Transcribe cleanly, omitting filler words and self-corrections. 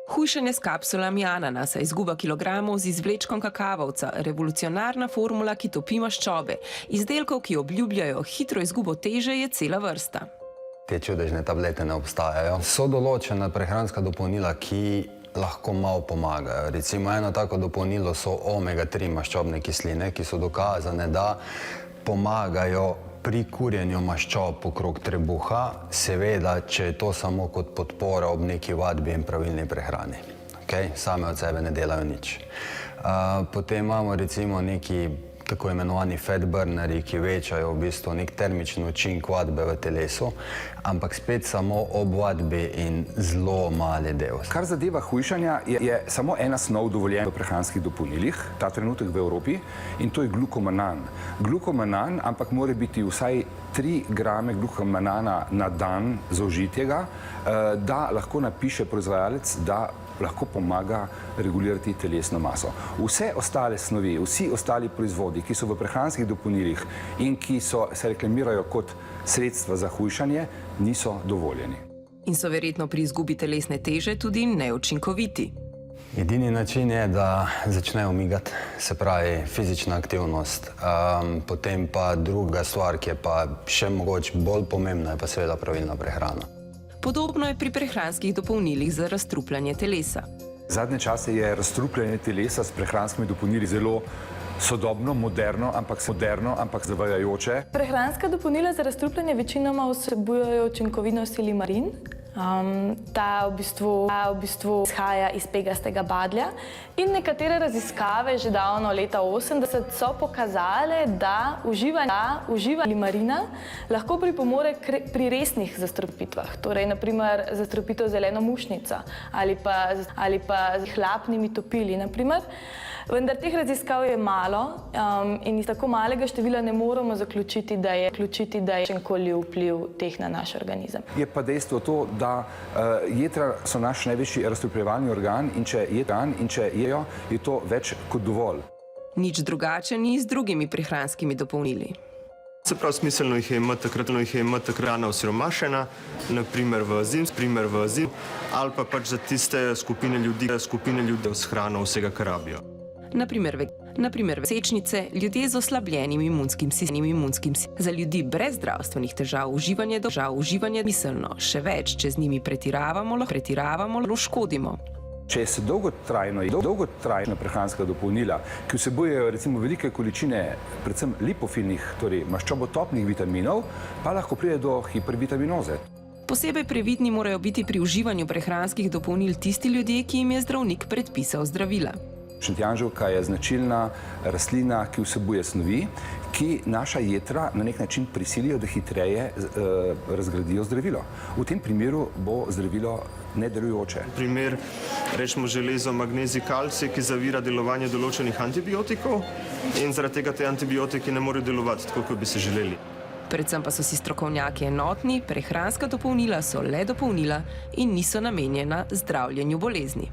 Hujšanje s kapsulami ananasa, izguba kilogramov z izvlečkom kakavovca, revolucionarna formula, ki topi maščobe. Izdelkov, ki obljubljajo hitro izgubo teže, je cela vrsta. Te čudežne tablete ne obstajajo. So določena prehranska dopolnila, ki lahko malo pomagajo. Recimo eno tako dopolnilo so omega-3 maščobne kisline, ki so dokazane, da pomagajo pri kurjenju maščob okrog trebuha, seveda, če je to samo kot podpora ob neki vadbi in pravilni prehrani. Same od sebe ne delajo nič. Potem imamo recimo neki tako imenovani fat burnerji, ki večajo v bistvu nek termični učinek vadbe v telesu, ampak spet samo ob vadbi in zelo mali del. Kar zadeva hujšanja, je samo ena snov dovoljena v prehranskih dopolnilih, ta trenutek v Evropi, in to je glukomanan. Glukomanan, ampak mora biti vsaj 3 grame glukomanana na dan zaužitega, da lahko napiše proizvajalec, da lahko pomaga regulirati telesno maso. Vse ostale snovi, vsi ostali proizvodi, ki so v prehranskih dopolnilih in ki se reklamirajo kot sredstva za hujšanje, niso dovoljeni. In so verjetno pri izgubi telesne teže tudi neučinkoviti. Edini način je, da začne umigati, se pravi fizična aktivnost. Potem pa druga stvar, ki je pa še mogoče bolj pomembna, je pa seveda pravilna prehrana. Podobno je pri prehranskih dopolnilih za razstrupljanje telesa. Zadnje čase je razstrupljanje telesa s prehranskimi dopolnili zelo sodobno, moderno, ampak zavajajoče. Prehranska dopolnila za razstrupljanje večinoma vsebujejo učinkovino silimarin. Ta v bistvu izhaja iz pegastega badlja in nekatere raziskave že davno leta 80 so pokazale, da uživanje silimarina lahko pripomore pri resnih zastrupitvah, torej naprimer zastrupitev zelenomušnica ali pa z hlapnimi topili, naprimer. Vendar teh raziskav je malo in iz tako malega števila ne moremo zaključiti, da je kakršenkoli vpliv teh na naš organizem. Je pa dejstvo to, da jetra so naš največji razstrupljevalni organ in če jejo, je to več kot dovolj. Nič drugače ni z drugimi prehranskimi dopolnili. Se pravi, smiselno jih je imeti hrana osiromašena, naprimer v zim, ali pa pač za tiste skupine ljudi s hrano vsega, kar rabijo. Naprimer sečnice, ljudje z oslabljenim imunskim sistemom. Za ljudi brez zdravstvenih težav uživanje je miselno. Še več, če z njimi pretiravamo, lahko škodimo. Če se dolgotrajna prehranska dopolnila, ki vsebujejo recimo velike količine predvsem lipofilnih, torej maščobotopnih vitaminov, pa lahko pride do hipervitaminoze. Posebej previdni morajo biti pri uživanju prehranskih dopolnil tisti ljudje, ki jim je zdravnik predpisal zdravila. Šentjanževka je značilna rastlina, ki vsebuje snovi, ki naša jetra na nek način prisilijo, da hitreje razgradijo zdravilo. V tem primeru bo zdravilo nedelujoče. Primer, rečemo železo, magnezij, kalcij, ki zavira delovanje določenih antibiotikov in zaradi tega te antibiotiki ne morejo delovati tako, kot bi se želeli. Predvsem pa so si strokovnjaki enotni, prehranska dopolnila so le dopolnila in niso namenjena zdravljenju bolezni.